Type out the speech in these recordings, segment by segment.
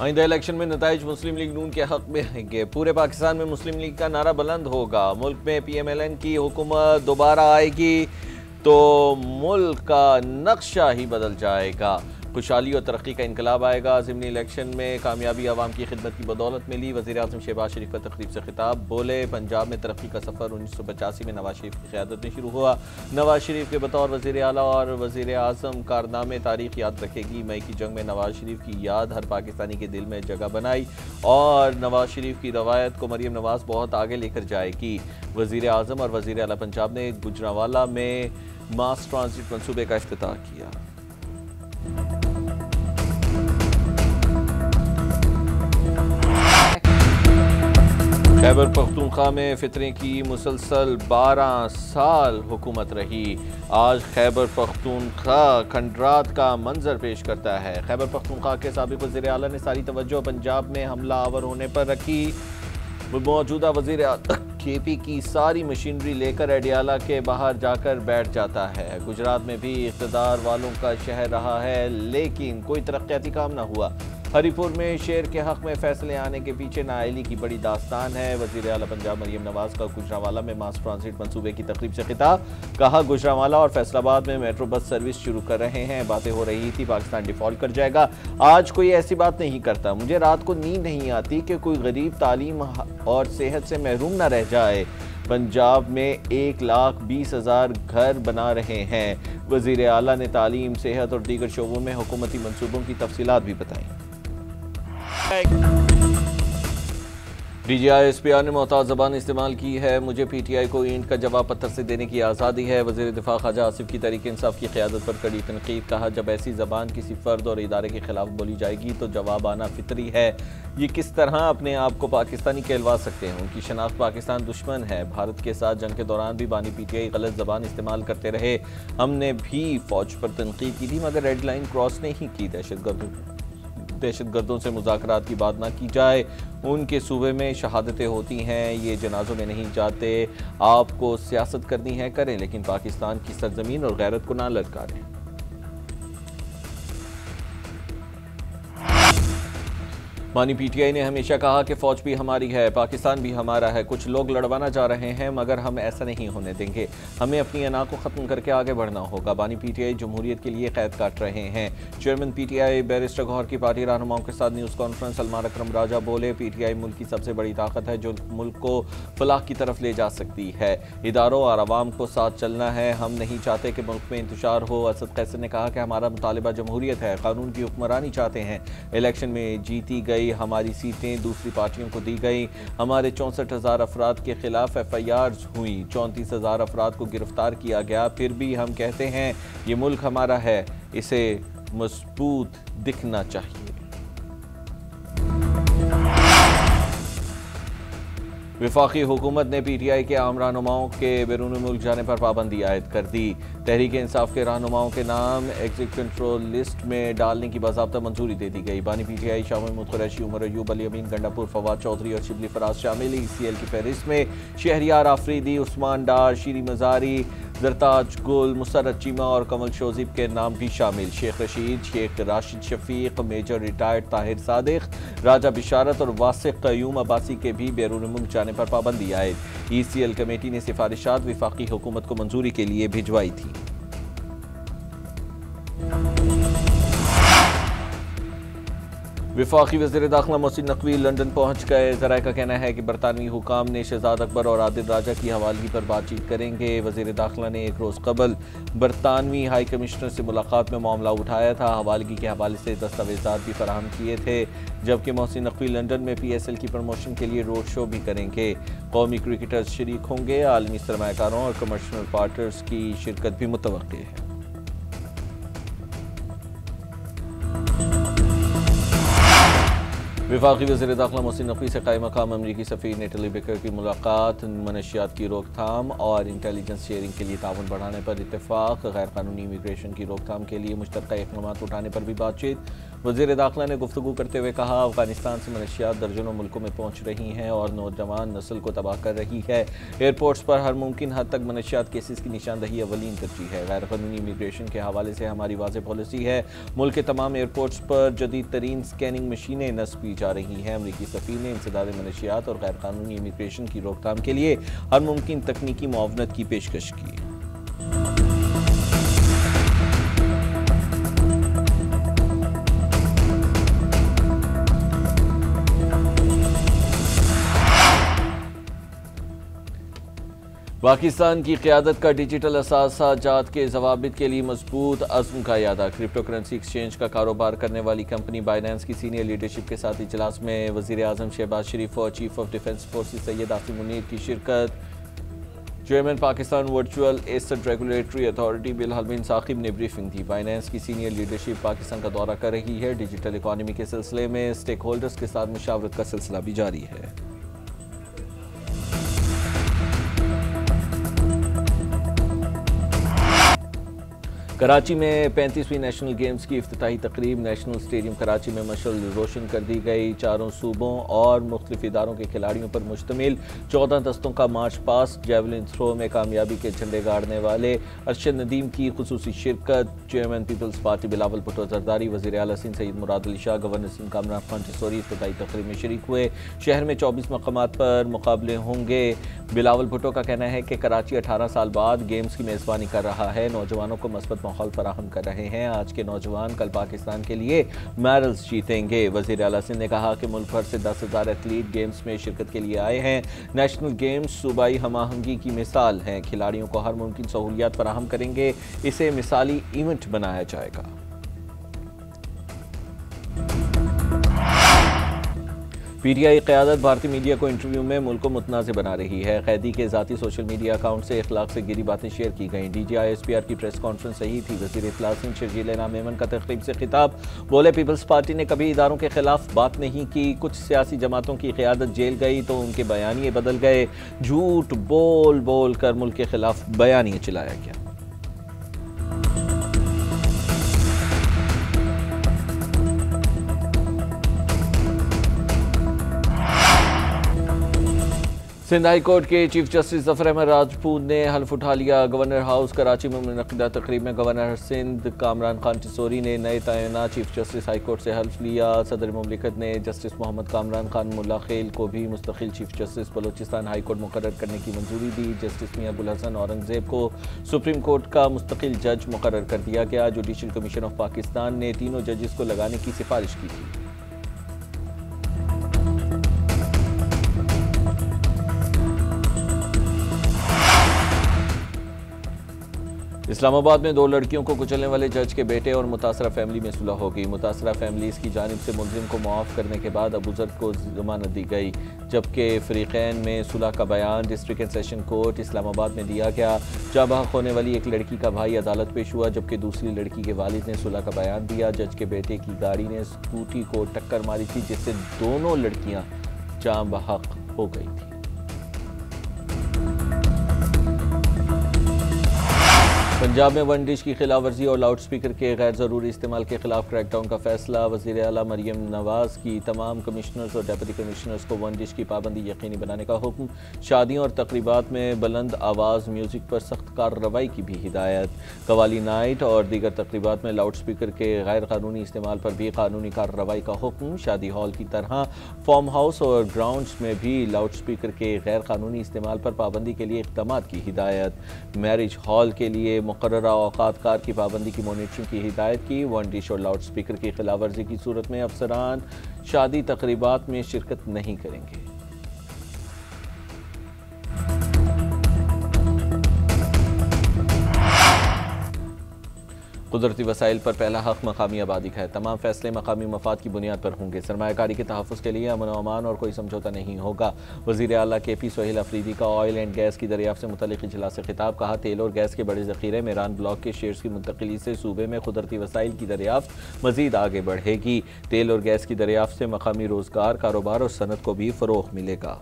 आइंदा इलेक्शन में नताइज मुस्लिम लीग नून के हक में आएंगे। पूरे पाकिस्तान में मुस्लिम लीग का नारा बुलंद होगा। मुल्क में PMLN की हुकूमत दोबारा आएगी तो मुल्क का नक्शा ही बदल जाएगा। खुशहाली और तरक्की का इनकलाब आएगा। ज़िमनी इलेक्शन में कामयाबी आवाम की खिदमत की बदौलत मिली। वज़ीर आज़म शहबाज शरीफ का तकरीब से खिताब। बोले, पंजाब में तरक्की का सफ़र 1985 में नवाज शरीफ की क़यादत में शुरू हुआ। नवाज शरीफ के बतौर वज़ीर आला और वज़ीर आज़म कारनामे तारीख़ याद रखेगी। मई की जंग में नवाज शरीफ की याद हर पाकिस्तानी के दिल में जगह बनाई और नवाज शरीफ की रवायत को मरीम नवाज बहुत आगे लेकर जाएगी। वज़ीर आज़म और वज़ीर आला पंजाब ने गुजरांवाला में मास ट्रांजिट मनसूबे का इफ्तिताह किया। खैबर पख्तूनख्वा में फितरे की मुसलसल 12 साल हुकूमत रही। आज खैबर पख्तूनख्वा खंडरात का मंजर पेश करता है। खैबर पख्तूनख्वा के साबिक़ वज़ीर आला ने सारी तवज्जो पंजाब में हमला आवर होने पर रखी। मौजूदा वज़ीर आला KP की सारी मशीनरी लेकर एडियाला के बाहर जाकर बैठ जाता है। गुजरात में भी इक़्तिदार वालों का शहर रहा है, लेकिन कोई तरक्याती काम न हुआ। हरिपुर में शेर के हक में फैसले आने के पीछे नाअहली की बड़ी दास्तान है। वज़ीर आला पंजाब मरीम नवाज का गुजरांवाला में मास ट्रांजिट मंसूबे की तकरीब से खिताब। कहा, गुजरांवाला और फैसलाबाद में मेट्रो बस सर्विस शुरू कर रहे हैं। बातें हो रही थी पाकिस्तान डिफॉल्ट कर जाएगा। आज कोई ऐसी बात नहीं करता। मुझे रात को नींद नहीं आती कि कोई गरीब तालीम और सेहत से महरूम न रह जाए। पंजाब में 1,20,000 घर बना रहे हैं। वज़ीर आला ने तालीम, सेहत और दीगर शोबों में हुकूमती मंसूबों की तफसीलात भी बताई। DGI SPR ने मोहताज ज़बान इस्तेमाल की है। मुझे PTI को ईंट का जवाब पत्थर से देने की आज़ादी है। वज़ीर दिफा ख्वाजा आसिफ की तहरीक इंसाफ की क़यादत पर कड़ी तनकीद। कहा, जब ऐसी ज़बान किसी फ़र्द और इदारे के ख़िलाफ़ बोली जाएगी तो जवाब आना फितरी है। ये किस तरह अपने आप को पाकिस्तानी कहलवा सकते हैं? उनकी शनाख्त पाकिस्तान दुश्मन है। भारत के साथ जंग के दौरान भी बानी PTI गलत ज़बान इस्तेमाल करते रहे। हमने भी फ़ौज पर तनकीद की थी मगर रेड लाइन क्रॉस नहीं की। दहशतगर्दों से मुज़ाकरात की बात ना की जाए। उनके सूबे में शहादतें होती हैं, ये जनाजों में नहीं जाते। आपको सियासत करनी है करें, लेकिन पाकिस्तान की सरजमीन और गैरत को ना ललकारें। बानी PTI ने हमेशा कहा कि फ़ौज भी हमारी है, पाकिस्तान भी हमारा है। कुछ लोग लड़वाना चाह रहे हैं मगर हम ऐसा नहीं होने देंगे। हमें अपनी अना को ख़त्म करके आगे बढ़ना होगा। बानी PTI जमहूरियत के लिए क़ैद काट रहे हैं। चेयरमैन PTI बैरिस्टर गौहर की पार्टी रहनुमाओं के साथ न्यूज़ कॉन्फ्रेंस। सलमान अकरम राजा बोले, PTI मुल्क की सबसे बड़ी ताकत है जो मुल्क को फलाह की तरफ ले जा सकती है। इदारों और आवाम को साथ चलना है। हम नहीं चाहते कि मुल्क में इंतशार हो। असद कैसर ने कहा कि हमारा मुतालिबा जमहूरियत है, कानून की हुक्मरानी चाहते हैं। इलेक्शन में जीती गई हमारी सीटें दूसरी पार्टियों को दी गई। हमारे 64,000 अफराद के खिलाफ FIRs हुई। 34,000 अफराद को गिरफ्तार किया गया। फिर भी हम कहते हैं ये मुल्क हमारा है, इसे मजबूत दिखना चाहिए। वफाकी हुकूमत ने PTI के आम रहनुमाओं के बैरून मुल्क जाने पर पाबंदी आयद कर दी। तहरीक इंसाफ के रहनुमाओं के नाम एग्जिट कंट्रोल लिस्ट में डालने की बाज़ाब्ता मंजूरी दे दी गई। बानी PTI शाह महमूद कुरैशी, उमर अयूब, अली अमीन गंडापुर, फवाद चौधरी और शिबली फराज शामिल। ECL की फहरिस्त में शहरियार आफरीदी, उस्मान डार, शीरी मजारी, जरताज गुल, मुसर्रत चीमा और कमल शोजिब के नाम भी शामिल। शेख रशीद, शेख राशिद शफीक, मेजर रिटायर्ड ताहिर सादिक, राजा बिशारत और वासिक क़यूम अब्बासी के भी बैरून मुल्क जाने पर पाबंदी आए। ECL कमेटी ने सिफारिशात वफाकी हुकूमत को मंजूरी के लिए भिजवाई थी। वफाकी वज़ीर दाखिला मोहसिन नकवी लंदन पहुँच गए। ज़राए का कहना है कि बरतानवी हुकाम ने शहजाद अकबर और आदिल राजा की हवालगी पर बातचीत करेंगे। वज़ीर दाखिला ने एक रोज़ कबल बरतानवी हाई कमिश्नर से मुलाकात में मामला उठाया था। हवालगी के हवाले से दस्तावेज़ात भी फराहम किए थे। जबकि मोहसिन नकवी लंदन में PSL की प्रमोशन के लिए रोड शो भी करेंगे। कौमी क्रिकेटर्स शरीक होंगे। आलमी सरमायाकारों और कमर्शियल पार्टनर्स की शिरकत भी मुतवक्किल है। वफाकी वज़ीर दाखिला मोहसिन नकवी से कायम मकाम अमरीकी सफ़ीर नेटली बेकर की मुलाकात, मनशियात की रोकथाम और इंटेलिजेंस शेयरिंग के लिए ताउन बढ़ाने पर इत्तेफाक, गैर कानूनी इमिग्रेशन की रोकथाम के लिए मुश्तरका इक़दाम उठाने पर भी बातचीत। वज़ीर दाखिला ने गुफ्तगू करते हुए कहा, अफगानिस्तान से मनशियात दर्जनों मुल्कों में पहुँच रही हैं और नौजवान नस्ल को तबाह कर रही है। एयरपोर्ट्स पर हर मुमकिन हद तक मनशियात केसेस की निशानदही अवलीन तरजीह है। गैर कानूनी इमिग्रेशन के हवाले से हमारी वाज़ेह पॉलिसी है। मुल्क के तमाम एयरपोर्ट्स पर जदीद तरीन स्कैनिंग मशीनें नस्ब की जा रही हैं। अमरीकी सफ़ीर ने इंसदाद मनशियात और गैर कानूनी इमिग्रेशन की रोकथाम के लिए हर मुमकिन तकनीकी मुआवनत की पेशकश की। पाकिस्तान की क़यादत का डिजिटल असासा जात के ज़वाबित के लिए मजबूत अज़्म का यादा। क्रिप्टो करेंसी एक्सचेंज का कारोबार करने वाली कंपनी बाइनेंस की सीनियर लीडरशिप के साथ इजलास में वज़ीर आज़म शहबाज शरीफ और chief of defence forces Syed Asim Munir की शिरकत। Chairman Pakistan virtual asset regulatory authority Bilal Saqib ने ब्रीफिंग दी। बाइनेंस की सीनियर लीडरशिप पाकिस्तान का दौरा कर रही है। डिजिटल इकॉनमी के सिलसिले में स्टेक होल्डर्स के साथ मुशावरत का सिलसिला भी जारी है। कराची में 35वीं नेशनल गेम्स की इफ्तिताही तकरीब नेशनल स्टेडियम कराची में मशअल रोशन कर दी गई। चारों सूबों और मुख्तलिफ इदारों के खिलाड़ियों पर मुश्तमिल 14 दस्तों का मार्च पास्ट। जेवलिन थ्रो में कामयाबी के झंडे गाड़ने वाले अरशद नदीम की खुसूसी शिरकत। चेयरमैन पीपल्स पार्टी बिलावल भुट्टो जरदारी, वज़ीर आला सिंध सईद मुराद अली शाह, गवर्नर सिंध कामरान खान टिसोरी इफ्तिताही तकरीब में शरीक हुए। शहर में 24 मकामात पर मुकाबले होंगे। बिलावल भुट्टो का कहना है कि कराची 18 साल बाद गेम्स की मेज़बानी कर रहा है। नौजवानों को मस्बत माहौल फराहम कर रहे हैं। आज के नौजवान कल पाकिस्तान के लिए मेडल्स जीतेंगे। वज़ीर आला सिंध ने कहा कि मुल्क भर से 10,000 एथलीट गेम्स में शिरकत के लिए आए हैं। नेशनल गेम्स सूबाई हमाहंगी की मिसाल हैं। खिलाड़ियों को हर मुमकिन सहूलियात फराहम करेंगे। इसे मिसाली इवेंट बनाया जाएगा। पीटीआई क़यादत भारतीय मीडिया को इंटरव्यू में मुल्क को मुतनाज़ बना रही है। कैदी के ज़ाती सोशल मीडिया अकाउंट से इखलाक से गिरी बातें शेयर की गईं। DGI-SPR की प्रेस कॉन्फ्रेंस सही थी। वज़ीर इत्तला सिंध शर्जील इनाम मेमन का तकरीब से खिताब। बोले, पीपल्स पार्टी ने कभी इदारों के खिलाफ बात नहीं की। कुछ सियासी जमातों की क़यादत जेल गई तो उनके बयानिए बदल गए। झूठ बोल बोल कर मुल्क के खिलाफ बयानिए चलाया गया। सिंध हाई कोर्ट के चीफ जस्टिस ज़फ़र अहमद राजपूत ने हल्फ उठा लिया। गवर्नर हाउस कराची में मुनक़िदा तकरीब में गवर्नर सिंध कामरान खान टिसोरी ने नए तैनात चीफ जस्टिस हाई कोर्ट से हल्फ लिया। सदर मुमलिकत ने जस्टिस मोहम्मद कामरान खान मुल्ला खेल को भी मुस्तकिल chief justice Balochistan high court मुकर्रर करने की मंजूरी दी। जस्टिस मियां अबुल हसन औरंगज़ेब को सुप्रीम कोर्ट का मुस्तकिल जज मुकर्रर कर दिया गया। जुडिशल कमीशन ऑफ पाकिस्तान ने तीनों जजेस को लगाने की सिफारिश की थी। इस्लामाबाद में 2 लड़कियों को कुचलने वाले जज के बेटे और मुतासरा फैमिली में सुलह हो गई। मुतासरा फैमिली की जानिब से मुलजिम को मुआफ़ करने के बाद अबूजर को जमानत दी गई, जबकि फ़रीक़ैन में सुलह का बयान district and session court Islamabad में दिया गया। जाबहक होने वाली एक लड़की का भाई अदालत पेश हुआ, जबकि दूसरी लड़की के वालिद ने सुलह का बयान दिया। जज के बेटे की गाड़ी ने स्कूटी को टक्कर मारी थी, जिससे दोनों लड़कियाँ जाबहक हो गई थी। पंजाब में वन डिश की खिलाफ वर्जी और लाउड स्पीकर के गैर ज़रूरी इस्तेमाल के खिलाफ क्रैकडाउन का फैसला। वज़ीर आला मरियम नवाज़ की तमाम कमिश्नर्स और डेप्यूटी कमिश्नर्स को वन डिश की पाबंदी यकीनी बनाने का हुक्म। शादियों और तकरीबात में बुलंद आवाज़ म्यूज़िक पर सख्त कार्रवाई की भी हिदायत। कवाली नाइट और दीगर तकरीबात में लाउड स्पीकर के गैर कानूनी इस्तेमाल पर भी कानूनी कार्रवाई का हुक्म। शादी हॉल की तरह फार्म हाउस और ग्राउंड्स में भी लाउड स्पीकर के गैर कानूनी इस्तेमाल पर पाबंदी के लिए इक़दाम की हिदायत। मैरिज हॉल के लिए मुकर्ररा औकात कार की पाबंदी की मॉनिटरिंग की हिदायत की। वन डिश और लाउड स्पीकर की खिलाफ वर्जी की सूरत में अफसरान शादी तकरीबात में शिरकत नहीं करेंगे। कुदरती वसाइल पर पहला हक मकामी आबादी का है। तमाम फैसले मकामी मफाद की बुनियाद पर होंगे। सरमायाकारी के तहफ़्फ़ुज़ के लिए अमन व अमान और कोई समझौता नहीं होगा। वज़ीर आला KP सोहेल अफरीदी का ऑयल एंड गैस की दरियाफ्त से मुतल्लिक़ इजलास से खिताब। कहा, तेल और गैस के बड़े ज़ख़ीरे मेरान ब्लॉक के शेयर्स की मुंतकिली से सूबे में कुदरती वसाइल की दरियाफ्त मज़ीद आगे बढ़ेगी। तेल और गैस की दरियाफ्त से मकामी रोज़गार, कारोबार और सनत को भी फ़रोग़ मिलेगा।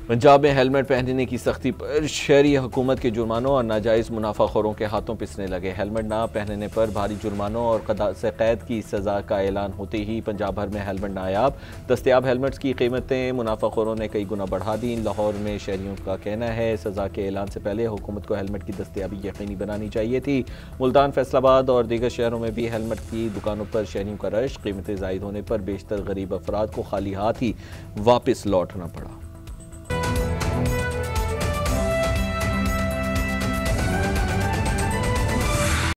पंजाब में हेलमेट पहनने की सख्ती पर शहरी हुकूमत के जुर्मानों और नाजायज़ मुनाफाखोरों के हाथों पिसने लगे। हेलमेट ना पहनने पर भारी जुर्मानों और क़दा से कैद की सज़ा का ऐलान होते ही पंजाब भर में हेलमेट नायाब। दस्तयाब हेलमेट्स की कीमतें मुनाफाखोरों ने कई गुना बढ़ा दी। लाहौर में शहरियों का कहना है, सज़ा के ऐलान से पहले हुकूमत को हेलमेट की दस्तयाबी यकीनी बनानी चाहिए थी। मुल्तान, फैसलाबाद और दीगर शहरों में भी हेलमेट की दुकानों पर शहरियों का रश। कीमतें ज़ायद होने पर बेशतर गरीब अफराद को खाली हाथ ही वापस लौटना पड़ा।